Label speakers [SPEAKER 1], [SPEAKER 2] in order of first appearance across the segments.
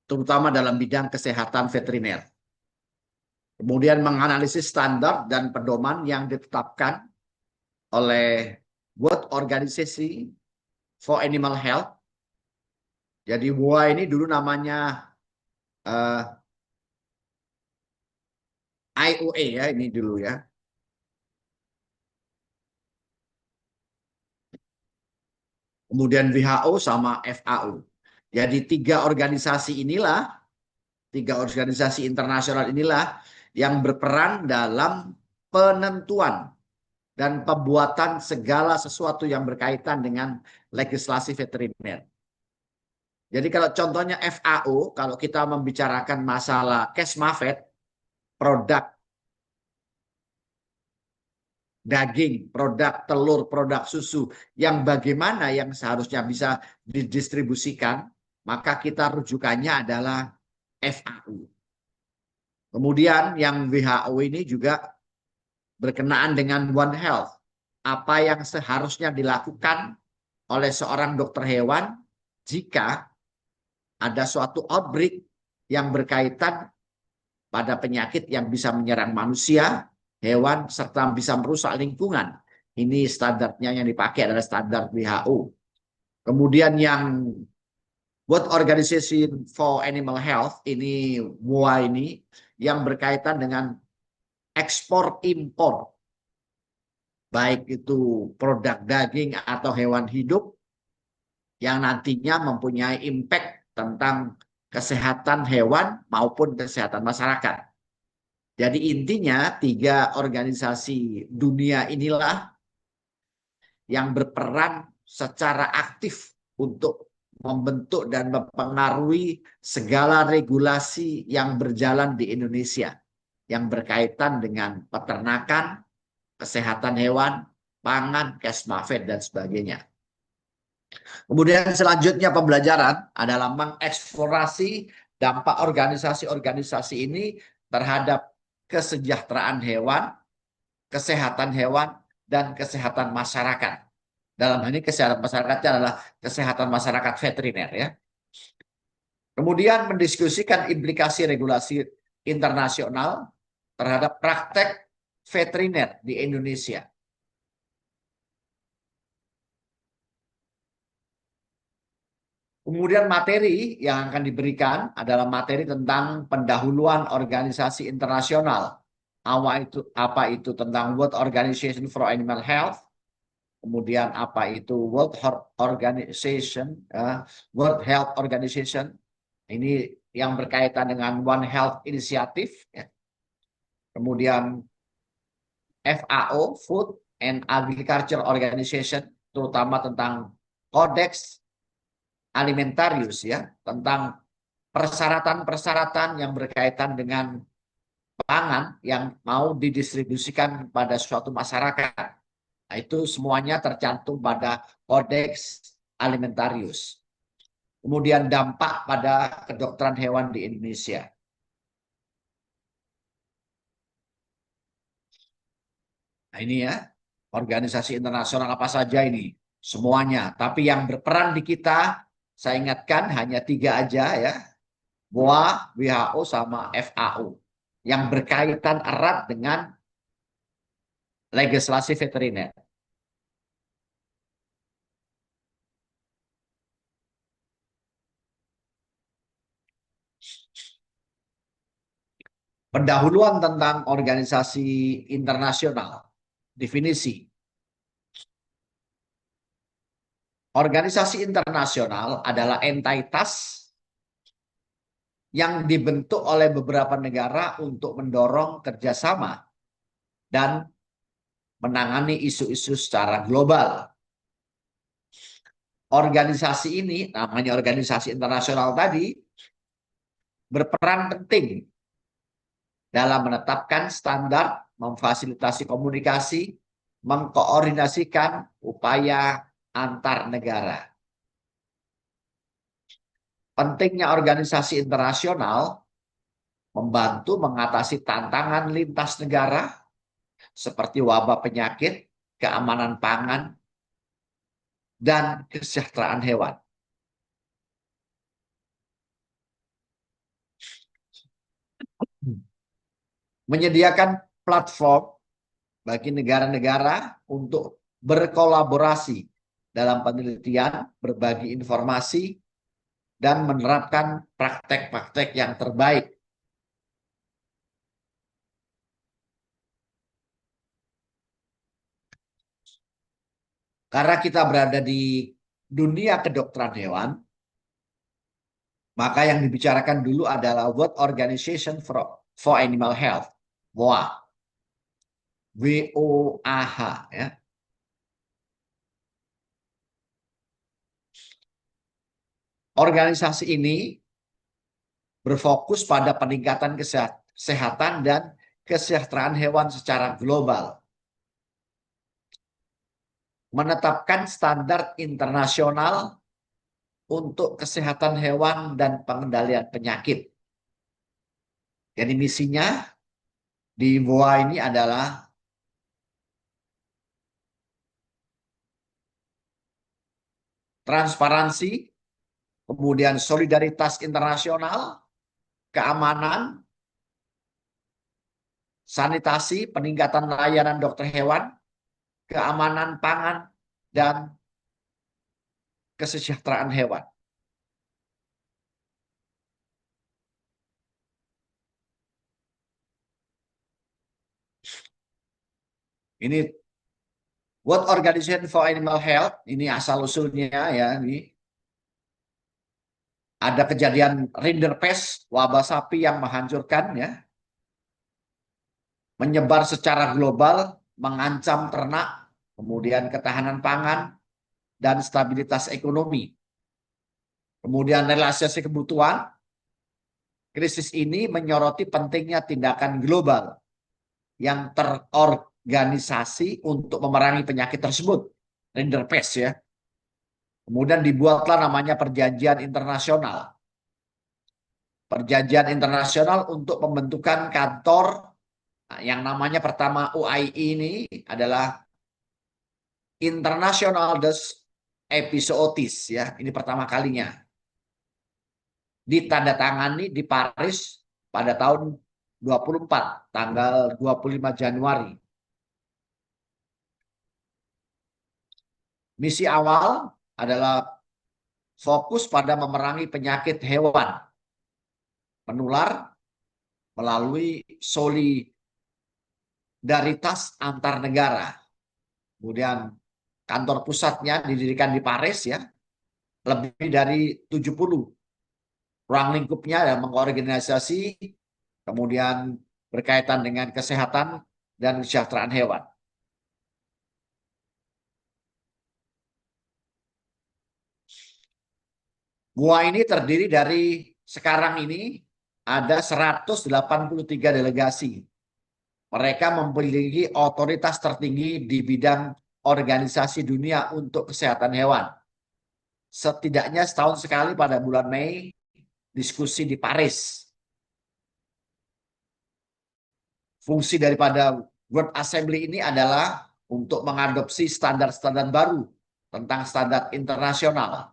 [SPEAKER 1] terutama dalam bidang kesehatan veteriner. Kemudian menganalisis standar dan pedoman yang ditetapkan oleh World Organization for Animal Health. Jadi WOA ini dulu namanya IOA ya, ini dulu ya. Kemudian WHO sama FAO. Jadi tiga organisasi internasional inilah yang berperan dalam penentuan dan pembuatan segala sesuatu yang berkaitan dengan legislasi veteriner. Jadi kalau contohnya FAO, kalau kita membicarakan masalah Kesmafet, produk daging, produk telur, produk susu, yang bagaimana yang seharusnya bisa didistribusikan, maka kita rujukannya adalah FAO. Kemudian yang WHO ini juga berkenaan dengan One Health. Apa yang seharusnya dilakukan oleh seorang dokter hewan jika ada suatu outbreak yang berkaitan pada penyakit yang bisa menyerang manusia, hewan, serta bisa merusak lingkungan. Ini standarnya yang dipakai adalah standar WHO. Kemudian yang World Organization for Animal Health, ini WOA ini, yang berkaitan dengan ekspor impor, baik itu produk daging atau hewan hidup, yang nantinya mempunyai impact tentang kesehatan hewan maupun kesehatan masyarakat. Jadi intinya tiga organisasi dunia inilah yang berperan secara aktif untuk membentuk dan mempengaruhi segala regulasi yang berjalan di Indonesia yang berkaitan dengan peternakan, kesehatan hewan, pangan, Kesmafet, dan sebagainya. Kemudian selanjutnya pembelajaran adalah mengeksplorasi dampak organisasi-organisasi ini terhadap kesejahteraan hewan, kesehatan hewan, dan kesehatan masyarakat. Dalam hal ini kesehatan masyarakatnya adalah kesehatan masyarakat veteriner ya. Kemudian mendiskusikan implikasi regulasi internasional terhadap praktek veteriner di Indonesia. Kemudian materi yang akan diberikan adalah materi tentang pendahuluan organisasi internasional. Apa itu tentang World Organization for Animal Health, kemudian apa itu World Health Organization, ini yang berkaitan dengan One Health Initiative, ya. Kemudian FAO, Food and Agriculture Organization, terutama tentang Codex Alimentarius ya, tentang persyaratan-persyaratan yang berkaitan dengan pangan yang mau didistribusikan pada suatu masyarakat. Nah, itu semuanya tercantum pada Codex Alimentarius. Kemudian dampak pada kedokteran hewan di Indonesia. Nah, ini ya, organisasi internasional apa saja ini? Semuanya. Tapi yang berperan di kita, saya ingatkan hanya 3 aja ya. WOA, WHO, sama FAO. Yang berkaitan erat dengan legislasi veteriner. Pendahuluan tentang organisasi internasional. Definisi. Organisasi internasional adalah entitas yang dibentuk oleh beberapa negara untuk mendorong kerjasama dan menangani isu-isu secara global. Organisasi ini, namanya organisasi internasional tadi, berperan penting dalam menetapkan standar, memfasilitasi komunikasi, mengkoordinasikan upaya antar negara. Pentingnya organisasi internasional membantu mengatasi tantangan lintas negara seperti wabah penyakit, keamanan pangan, dan kesejahteraan hewan. menyediakan platform bagi negara-negara untuk berkolaborasi dalam penelitian, berbagi informasi, dan menerapkan praktek-praktek yang terbaik. Karena kita berada di dunia kedokteran hewan, maka yang dibicarakan dulu adalah World Organization for Animal Health, WOAH. WOAH ya. Organisasi ini berfokus pada peningkatan kesehatan dan kesejahteraan hewan secara global. Menetapkan standar internasional untuk kesehatan hewan dan pengendalian penyakit. Jadi misinya di WOAH ini adalah transparansi, kemudian solidaritas internasional, keamanan, sanitasi, peningkatan layanan dokter hewan, keamanan pangan, dan kesejahteraan hewan. Ini World Organization for Animal Health, ini asal-usulnya ya. Ini ada kejadian rinderpest, wabah sapi yang menghancurkan ya. Menyebar secara global, mengancam ternak, kemudian ketahanan pangan, dan stabilitas ekonomi. Kemudian realisasi kebutuhan, krisis ini menyoroti pentingnya tindakan global yang terorganisasi untuk memerangi penyakit tersebut, rinderpest ya. Kemudian dibuatlah namanya perjanjian internasional. Perjanjian internasional untuk pembentukan kantor yang namanya pertama UIE ini adalah International Des Epizootis ya. Ini pertama kalinya. Ditandatangani di Paris pada tahun 24, tanggal 25 Januari. Misi awal adalah fokus pada memerangi penyakit hewan menular melalui solidaritas antar negara. Kemudian kantor pusatnya didirikan di Paris ya. Lebih dari 70 ruang lingkupnya dan mengorganisasi, kemudian berkaitan dengan kesehatan dan kesejahteraan hewan. WOAH ini terdiri dari sekarang ini ada 183 delegasi. Mereka memiliki otoritas tertinggi di bidang organisasi dunia untuk kesehatan hewan. Setidaknya setahun sekali pada bulan Mei diskusi di Paris. Fungsi daripada World Assembly ini adalah untuk mengadopsi standar-standar baru tentang standar internasional.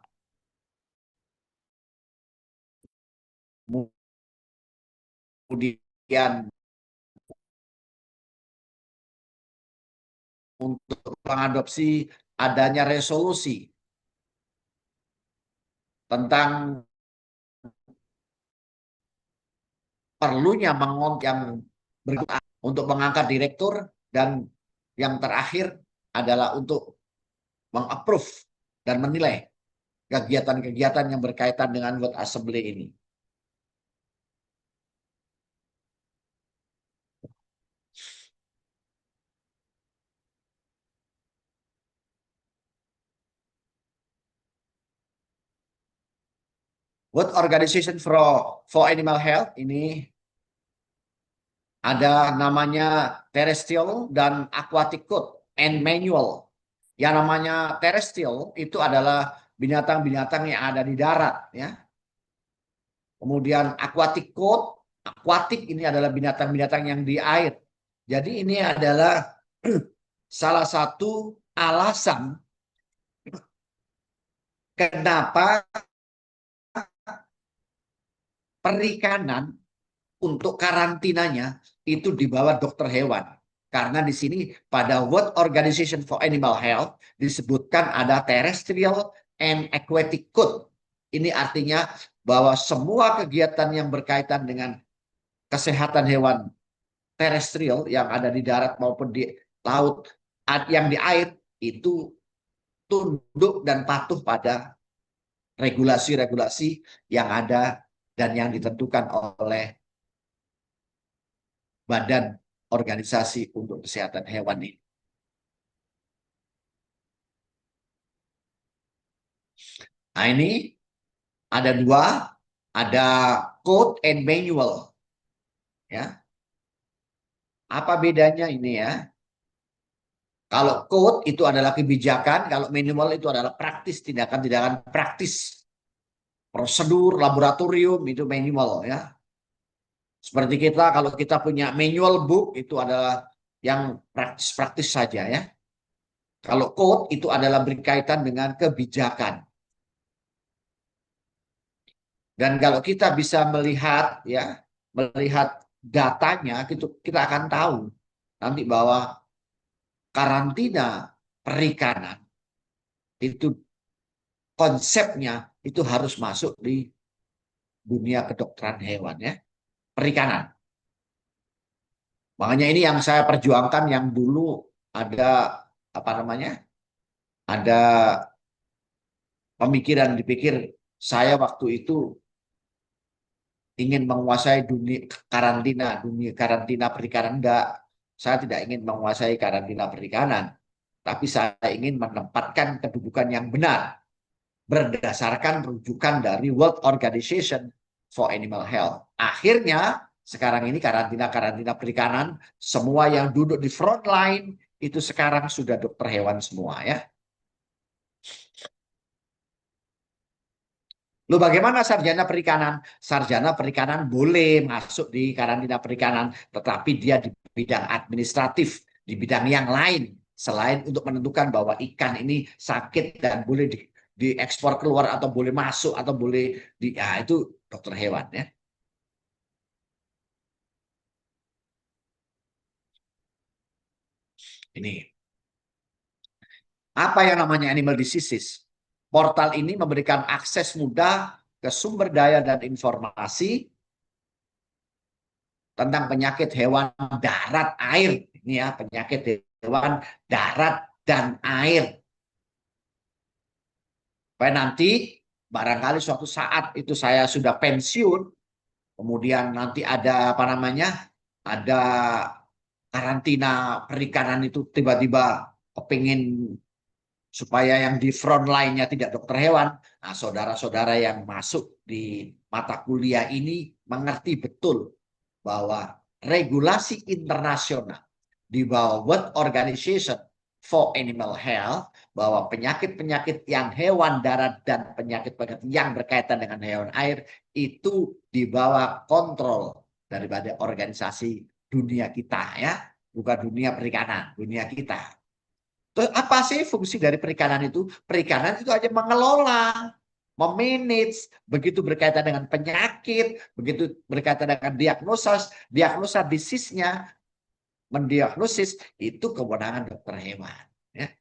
[SPEAKER 1] Kemudian untuk mengadopsi adanya resolusi tentang perlunya yang berguna untuk mengangkat direktur, dan yang terakhir adalah untuk mengapprove dan menilai kegiatan-kegiatan yang berkaitan dengan World Assembly ini. World Organization for Animal Health ini ada namanya terrestrial dan aquatic code and manual. Yang namanya terrestrial itu adalah binatang-binatang yang ada di darat ya. Kemudian aquatic code, aquatic ini adalah binatang-binatang yang di air. Jadi ini adalah salah satu alasan kenapa perikanan untuk karantinanya itu di bawah dokter hewan. Karena di sini pada World Organization for Animal Health disebutkan ada terrestrial and aquatic code. Ini artinya bahwa semua kegiatan yang berkaitan dengan kesehatan hewan terestrial yang ada di darat maupun di laut, yang di air, itu tunduk dan patuh pada regulasi-regulasi yang ada dan yang ditentukan oleh Badan Organisasi untuk Kesehatan Hewan ini. Nah, ini ada dua, ada code and manual. Ya, apa bedanya ini ya? Kalau code itu adalah kebijakan, kalau manual itu adalah praktis, tindakan-tindakan praktis, prosedur, laboratorium itu manual ya. Seperti kita, kalau kita punya manual book itu adalah yang praktis-praktis saja ya. Kalau code itu adalah berkaitan dengan kebijakan. Dan kalau kita bisa melihat ya, melihat datanya, kita akan tahu nanti bahwa karantina perikanan itu konsepnya itu harus masuk di dunia kedokteran hewan ya, perikanan. Makanya ini yang saya perjuangkan, yang dulu ada apa namanya? Ada pemikiran dipikir saya waktu itu ingin menguasai dunia karantina perikanan. Enggak, saya tidak ingin menguasai karantina perikanan, tapi saya ingin menempatkan kedudukan yang benar berdasarkan rujukan dari World Organization for Animal Health. Akhirnya sekarang ini karantina perikanan, semua yang duduk di front line itu sekarang sudah dokter hewan semua ya. Loh, bagaimana sarjana perikanan? Sarjana perikanan boleh masuk di karantina perikanan, tetapi dia di bidang administratif, di bidang yang lain, selain untuk menentukan bahwa ikan ini sakit dan boleh diekspor keluar atau boleh masuk atau boleh ya itu dokter hewan ya. Ini apa yang namanya animal diseases? Portal ini memberikan akses mudah ke sumber daya dan informasi tentang penyakit hewan darat air. Ini ya, penyakit hewan darat dan air. Supaya nanti barangkali suatu saat itu saya sudah pensiun, kemudian nanti ada apa namanya? Ada karantina perikanan itu tiba-tiba kepingin supaya yang di front line-nya tidak dokter hewan. Nah, saudara-saudara yang masuk di mata kuliah ini mengerti betul bahwa regulasi internasional di bawah World Organization for Animal Health, bahwa penyakit-penyakit yang hewan darat dan penyakit-penyakit yang berkaitan dengan hewan air itu di bawah kontrol daripada organisasi dunia kita ya, bukan dunia perikanan, dunia kita. Terus apa sih fungsi dari perikanan itu? Perikanan itu aja mengelola, memanage, begitu berkaitan dengan penyakit, begitu berkaitan dengan diagnosa disease-nya, mendiagnosis itu kewenangan dokter hewan. Ya.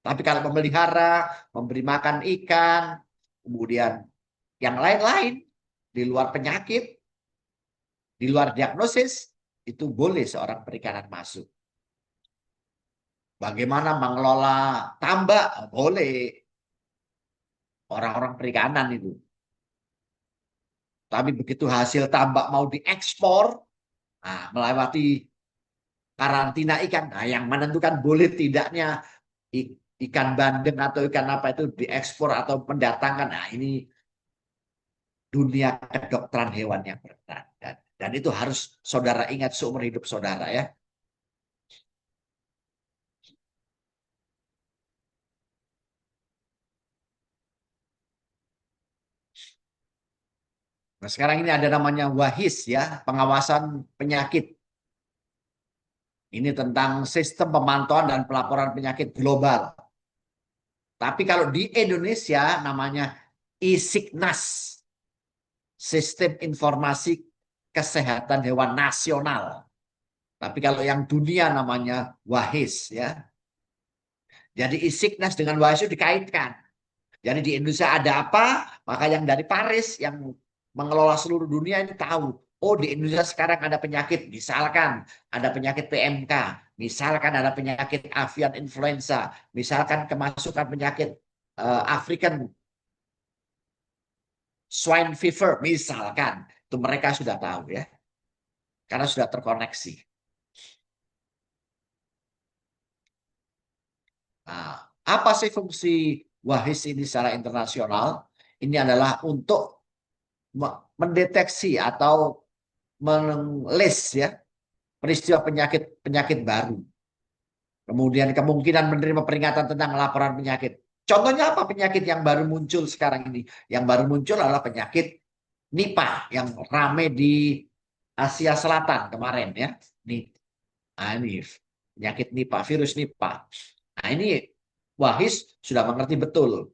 [SPEAKER 1] Tapi kalau memelihara, memberi makan ikan, kemudian yang lain-lain di luar penyakit, di luar diagnosis, itu boleh seorang perikanan masuk. Bagaimana mengelola tambak? Boleh. Orang-orang perikanan itu. Tapi begitu hasil tambak mau diekspor, nah, melewati karantina ikan, nah, yang menentukan boleh tidaknya ikan bandeng atau ikan apa itu diekspor atau mendatangkan, nah ini dunia kedokteran hewan yang berperan. Dan itu harus saudara ingat seumur hidup saudara ya. Nah, sekarang ini ada namanya WAHIS ya, pengawasan penyakit. Ini tentang sistem pemantauan dan pelaporan penyakit global. Tapi kalau di Indonesia namanya ISIKNAS, Sistem Informasi Kesehatan Hewan Nasional. Tapi kalau yang dunia namanya WAHIS ya. Jadi e-sickness dengan WAHIS itu dikaitkan. Jadi di Indonesia ada apa, maka yang dari Paris yang mengelola seluruh dunia ini tahu. Oh, di Indonesia sekarang ada penyakit, misalkan ada penyakit PMK, misalkan ada penyakit avian influenza, misalkan kemasukan penyakit African swine fever, misalkan. Itu mereka sudah tahu ya, karena sudah terkoneksi. Nah, apa sih fungsi WAHIS ini secara internasional? Ini adalah untuk mendeteksi atau menulis ya peristiwa penyakit baru. Kemudian kemungkinan menerima peringatan tentang laporan penyakit. Contohnya apa penyakit yang baru muncul sekarang ini? Yang baru muncul adalah penyakit Nipah yang rame di Asia Selatan kemarin ya. Ini penyakit Nipah, virus Nipah. Nah ini WAHIS sudah mengerti betul.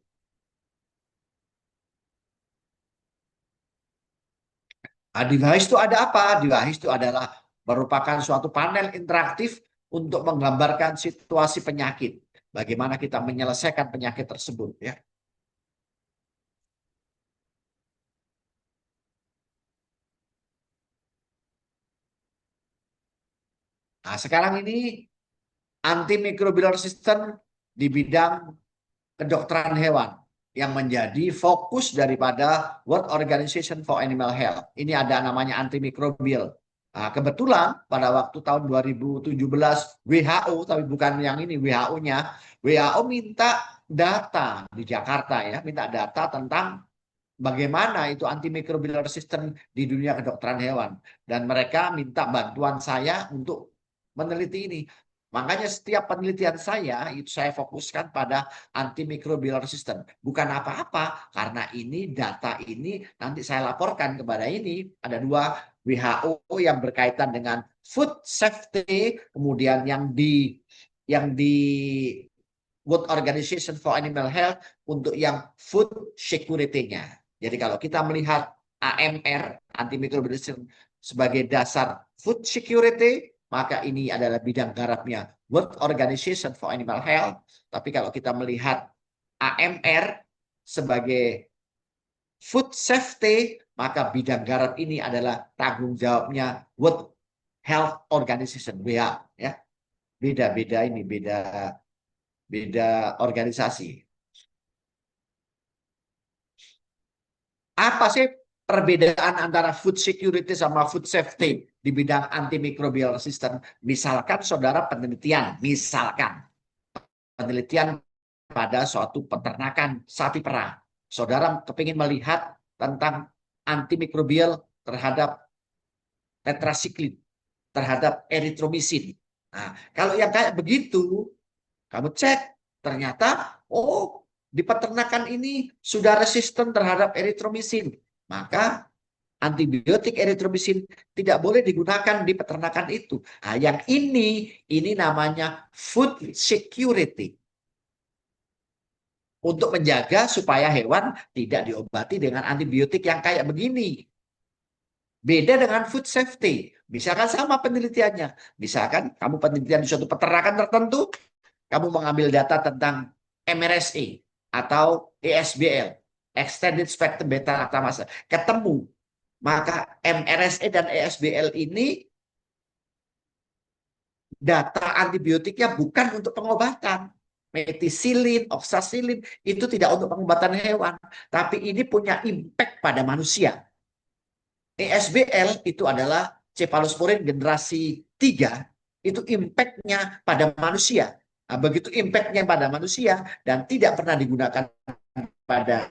[SPEAKER 1] Nah, di WAHIS itu ada apa? Di WAHIS itu adalah merupakan suatu panel interaktif untuk menggambarkan situasi penyakit. Bagaimana kita menyelesaikan penyakit tersebut ya. Nah, sekarang ini antimicrobial resistance di bidang kedokteran hewan yang menjadi fokus daripada World Organization for Animal Health. Ini ada namanya antimikrobial. Nah, kebetulan pada waktu tahun 2017 WHO, tapi bukan yang ini WHO-nya, WHO minta data di Jakarta ya, minta data tentang bagaimana itu antimicrobial resistance di dunia kedokteran hewan. Dan mereka minta bantuan saya untuk meneliti ini. Makanya setiap penelitian saya itu saya fokuskan pada antimicrobial resistance. Bukan apa-apa, karena ini data ini nanti saya laporkan kepada ini. Ada dua WHO yang berkaitan dengan food safety, kemudian yang di World Organization for Animal Health untuk yang food security-nya. Jadi kalau kita melihat AMR, antimicrobial resistance, sebagai dasar food security, maka ini adalah bidang garapnya World Organization for Animal Health. Tapi kalau kita melihat AMR sebagai food safety, maka bidang garap ini adalah tanggung jawabnya World Health Organization, WHO. Ya. Beda-beda ini, beda organisasi. Apa sih perbedaan antara food security sama food safety di bidang antimicrobial resistance? Misalkan saudara penelitian pada suatu peternakan sapi perah. Saudara kepingin melihat tentang antimikrobial terhadap tetrasiklin, terhadap eritromisin. Nah, kalau yang kayak begitu, kamu cek, ternyata, oh, di peternakan ini sudah resisten terhadap eritromisin. Maka antibiotik eritromisin tidak boleh digunakan di peternakan itu. Nah, yang ini namanya food security. Untuk menjaga supaya hewan tidak diobati dengan antibiotik yang kayak begini. Beda dengan food safety. Misalkan sama penelitiannya. Misalkan kamu penelitian di suatu peternakan tertentu, kamu mengambil data tentang MRSA atau ESBL, Extended Spectrum Beta Lactamase, ketemu. Maka MRSA dan ESBL ini data antibiotiknya bukan untuk pengobatan. Metisilin, oxacillin itu tidak untuk pengobatan hewan, tapi ini punya impact pada manusia. ESBL itu adalah cephalosporin generasi 3, itu impact-nya pada manusia. Nah, begitu impact-nya pada manusia dan tidak pernah digunakan pada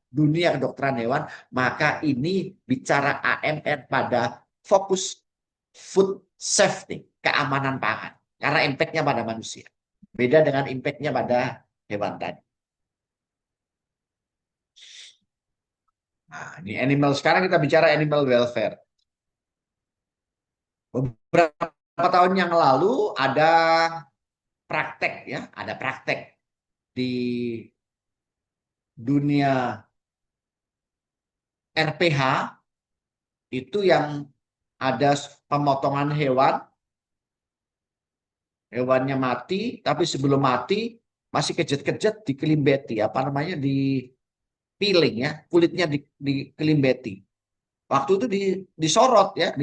[SPEAKER 1] dunia kedokteran hewan, maka ini bicara AMR pada fokus food safety, keamanan pangan. Karena impact-nya pada manusia. Beda dengan impact-nya pada hewan tadi. Nah, ini animal. Sekarang kita bicara animal welfare. Beberapa tahun yang lalu ada praktek ya, ada praktek di dunia RPH itu yang ada pemotongan hewan Hewannya mati, tapi sebelum mati masih kejut-kejut dikelimbeti, apa namanya, di peeling ya, kulitnya dikelimbeti. Waktu itu disorot ya,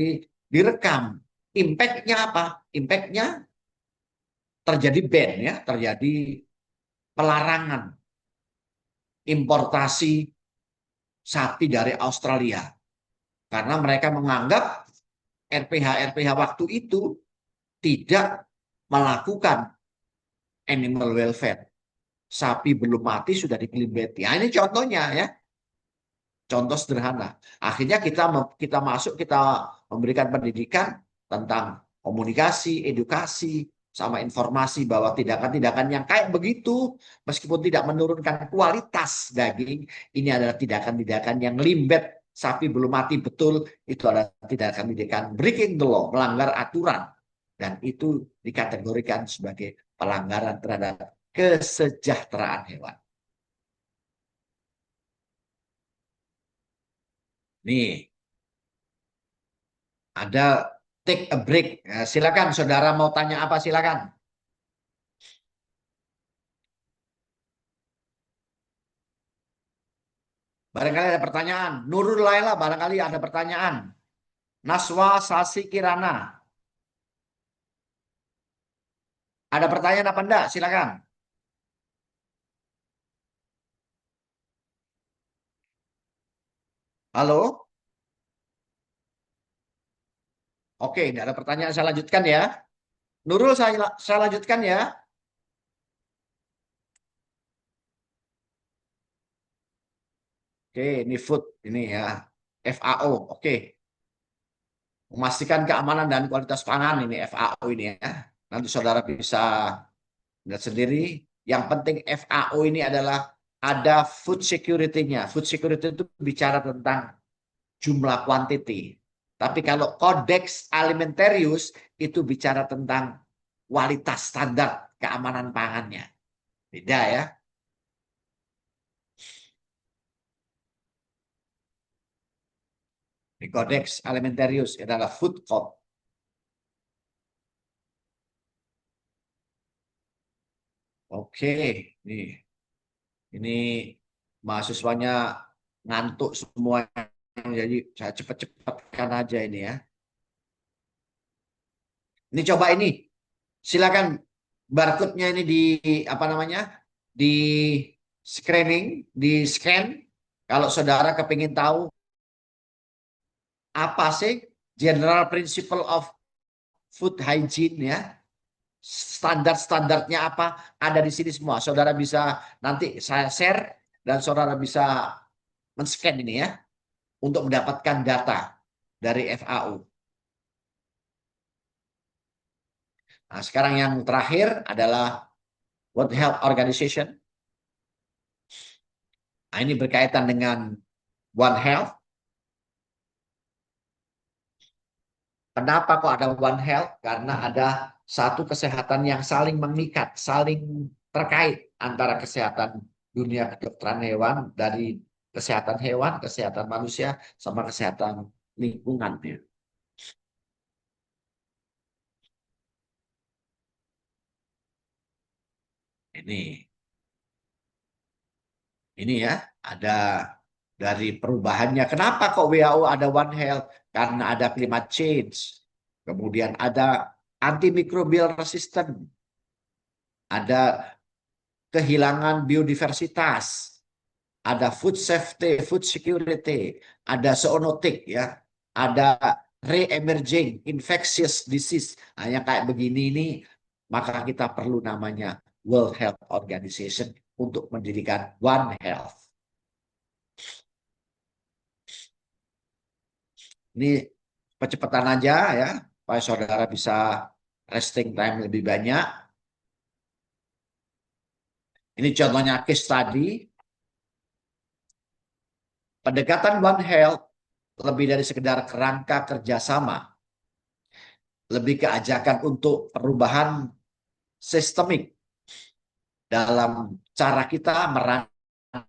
[SPEAKER 1] direkam. Impactnya apa? Impactnya terjadi ban ya, terjadi pelarangan importasi sapi dari Australia karena mereka menganggap RPH waktu itu tidak melakukan animal welfare. Sapi belum mati sudah dikelimbeti. Nah, ini contohnya ya, contoh sederhana. Akhirnya kita masuk, kita memberikan pendidikan tentang komunikasi, edukasi, sama informasi bahwa tindakan-tindakan yang kayak begitu, meskipun tidak menurunkan kualitas daging, ini adalah tindakan-tindakan yang limbet. Sapi belum mati betul, itu adalah tindakan-tindakan breaking the law, melanggar aturan. Dan itu dikategorikan sebagai pelanggaran terhadap kesejahteraan hewan. Nih, ada take a break. Nah, silakan, saudara mau tanya apa, silakan. Barangkali ada pertanyaan. Nurul Laila, barangkali ada pertanyaan. Naswa Sasi Kirana. Ada pertanyaan apa enggak? Silakan. Halo? Oke, enggak ada pertanyaan. Saya lanjutkan ya. Nurul, saya lanjutkan ya. Oke, ini food. Ini ya. FAO. Oke. Memastikan keamanan dan kualitas pangan, ini FAO ini ya. Nanti saudara bisa lihat sendiri. Yang penting FAO ini adalah ada food security-nya. Food security itu bicara tentang jumlah quantity. Tapi kalau Codex Alimentarius itu bicara tentang kualitas standar keamanan pangannya. Beda ya. Di Codex Alimentarius adalah food code. Oke, ini mahasiswanya ngantuk semua, jadi saya cepat-cepatkan aja ini ya. Ini coba ini, silakan barcode-nya ini di apa namanya, di screening, di scan. Kalau saudara kepingin tahu apa sih general principle of food hygiene ya, standar-standarnya apa, ada di sini semua. Saudara bisa, nanti saya share dan saudara bisa men-scan ini ya untuk mendapatkan data dari FAO. Nah, sekarang yang terakhir adalah World Health Organization. Nah, ini berkaitan dengan One Health. Kenapa kok ada One Health? Karena ada satu kesehatan yang saling mengikat, saling terkait antara kesehatan dunia kedokteran hewan, dari kesehatan hewan, kesehatan manusia, sama kesehatan lingkungan. Ini ya, ada dari perubahannya. Kenapa kok WHO ada One Health? Karena ada climate change. Kemudian ada antimicrobial resistant. Ada kehilangan biodiversitas. Ada food safety, food security. Ada zoonotic ya. Ada re-emerging infectious disease. Nah, yang kayak begini ini, maka kita perlu namanya World Health Organization untuk mendirikan One Health. Ini percepatan aja ya, supaya saudara bisa resting time lebih banyak. Ini contohnya case study. Pendekatan One Health lebih dari sekedar kerangka kerjasama, lebih ke ajakan untuk perubahan sistemik dalam cara kita merancang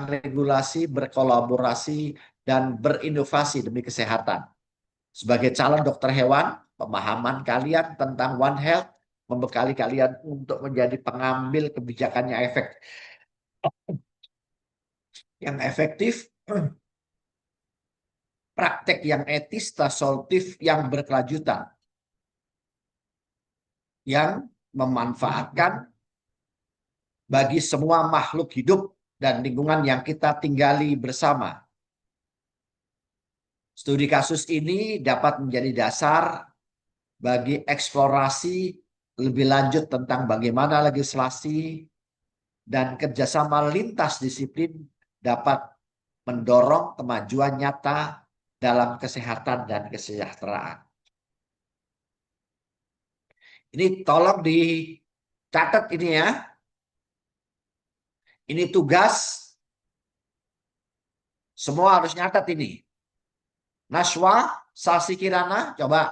[SPEAKER 1] regulasi, berkolaborasi, dan berinovasi demi kesehatan. Sebagai calon dokter hewan, pemahaman kalian tentang One Health membekali kalian untuk menjadi pengambil kebijakan yang efektif, praktek yang etis, solutif, yang berkelanjutan, yang memanfaatkan bagi semua makhluk hidup dan lingkungan yang kita tinggali bersama. Studi kasus ini dapat menjadi dasar bagi eksplorasi lebih lanjut tentang bagaimana legislasi dan kerjasama lintas disiplin dapat mendorong kemajuan nyata dalam kesehatan dan kesejahteraan. Ini tolong dicatat ini ya. Ini tugas, semua harus nyatat ini. Nashwa, Sasi Kirana, coba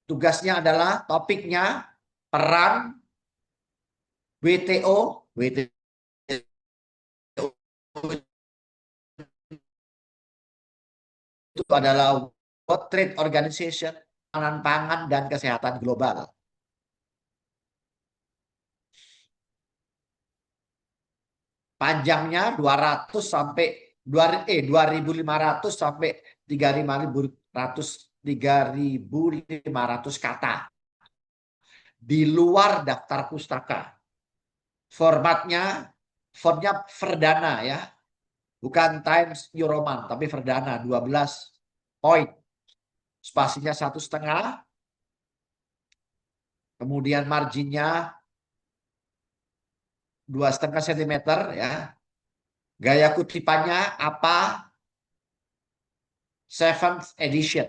[SPEAKER 1] tugasnya adalah topiknya peran WTO itu adalah World Trade Organization, pangan dan kesehatan global. Panjangnya 200 sampai 2.500 sampai 3.500 kata. Di luar daftar pustaka. Fontnya Verdana ya. Bukan Times New Roman, tapi Verdana 12 poin. Spasinya 1,5. Kemudian marginnya 2,5 cm ya. Gaya kutipannya apa? 7th edition.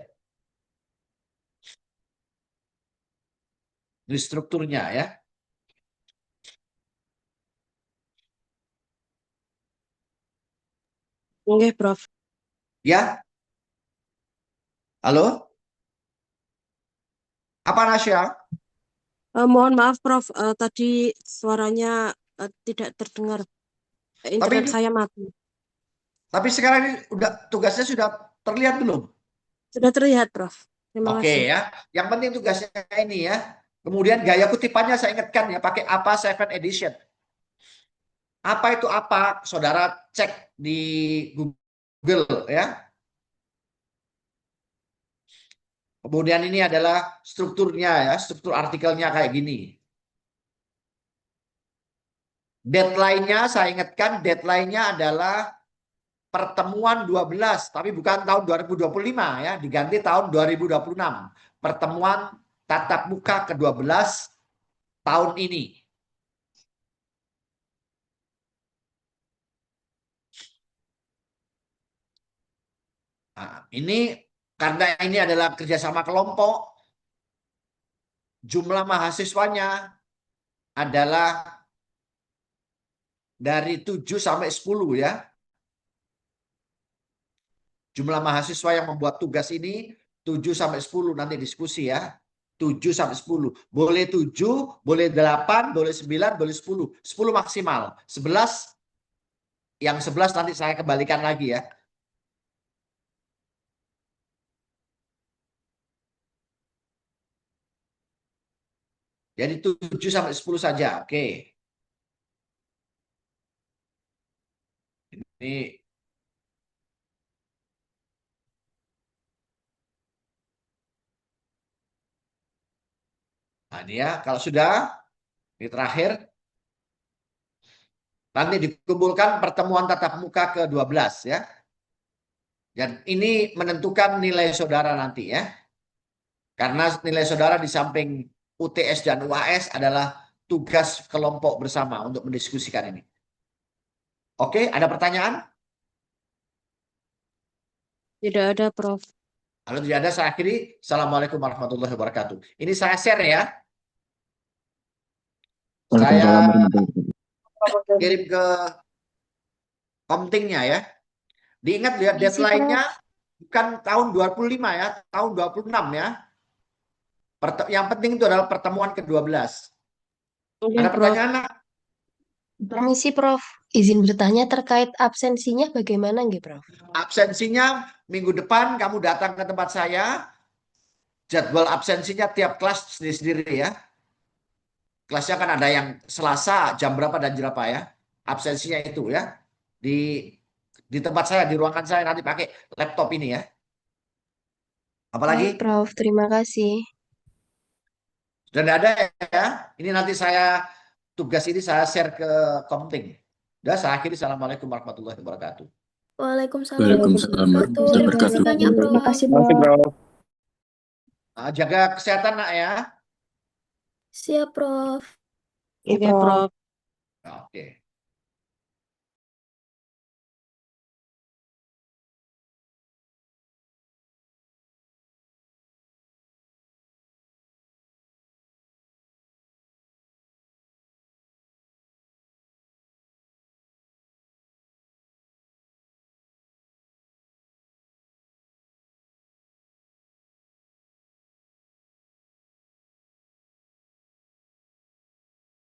[SPEAKER 1] Ini strukturnya ya.
[SPEAKER 2] Oke, Prof.
[SPEAKER 1] Ya. Halo? Apa Nasya?
[SPEAKER 2] Mohon maaf, Prof. Tadi suaranya tidak terdengar. Internet saya mati.
[SPEAKER 1] Tapi sekarang ini tugasnya sudah terlihat belum?
[SPEAKER 2] Sudah terlihat, Prof. Terima
[SPEAKER 1] Oke
[SPEAKER 2] kasih.
[SPEAKER 1] ya. Yang penting tugasnya ini ya. Kemudian gaya kutipannya saya ingatkan ya, pakai apa 7th edition. Apa itu apa? Saudara cek di Google ya. Kemudian ini adalah strukturnya ya, struktur artikelnya kayak gini. Deadline-nya saya ingatkan, deadline-nya adalah pertemuan 12, tapi bukan tahun 2025 ya, diganti tahun 2026. Pertemuan tatap muka ke-12 tahun ini. Nah, ini karena ini adalah kerjasama kelompok, jumlah mahasiswanya adalah dari 7 sampai 10 ya. Jumlah mahasiswa yang membuat tugas ini 7 sampai 10 nanti diskusi ya. 7 sampai 10. Boleh 7, boleh 8, boleh 9, boleh 10. 10 maksimal. 11, yang 11 nanti saya kembalikan lagi ya. Jadi 7 sampai 10 saja. Oke. Ini nah dia kalau sudah ini terakhir nanti dikumpulkan pertemuan tatap muka ke-12 ya. Dan ini menentukan nilai saudara nanti ya. Karena nilai saudara di samping UTS dan UAS adalah tugas kelompok bersama untuk mendiskusikan ini. Oke, ada pertanyaan?
[SPEAKER 2] Tidak ada, Prof.
[SPEAKER 1] Kalau tidak ada, saya akhiri. Assalamualaikum warahmatullahi wabarakatuh. Ini saya share ya. Saya kirim ke Komtingnya ya. Diingat lihat deadline-nya bukan tahun 25 ya, tahun 26 ya. Yang penting itu adalah pertemuan ke-12. Ada pertanyaan, Nak?
[SPEAKER 3] Permisi, Prof. Izin bertanya terkait absensinya bagaimana nggih, Prof?
[SPEAKER 1] Absensinya minggu depan kamu datang ke tempat saya, jadwal absensinya tiap kelas sendiri-sendiri ya. Kelasnya kan ada yang Selasa jam berapa dan jam berapa ya. Absensinya itu ya. Di tempat saya, di ruangan saya nanti pakai laptop ini ya. Apalagi?
[SPEAKER 3] Baik, Prof. Terima kasih.
[SPEAKER 1] Sudah tidak ada ya. Ini nanti tugas ini saya share ke Komting. Udah, saya akhiri. Assalamualaikum warahmatullahi wabarakatuh.
[SPEAKER 4] Waalaikumsalam
[SPEAKER 5] Waalaikumsalam
[SPEAKER 4] warahmatullahi
[SPEAKER 5] warahmatullahi wabarakatuh.
[SPEAKER 4] wabarakatuh.
[SPEAKER 2] Terima kasih,
[SPEAKER 6] Masih,
[SPEAKER 2] Prof.
[SPEAKER 6] Bro.
[SPEAKER 1] Jaga kesehatan nak ya.
[SPEAKER 4] Siap, Prof.
[SPEAKER 2] Oke, Prof.
[SPEAKER 1] Oke.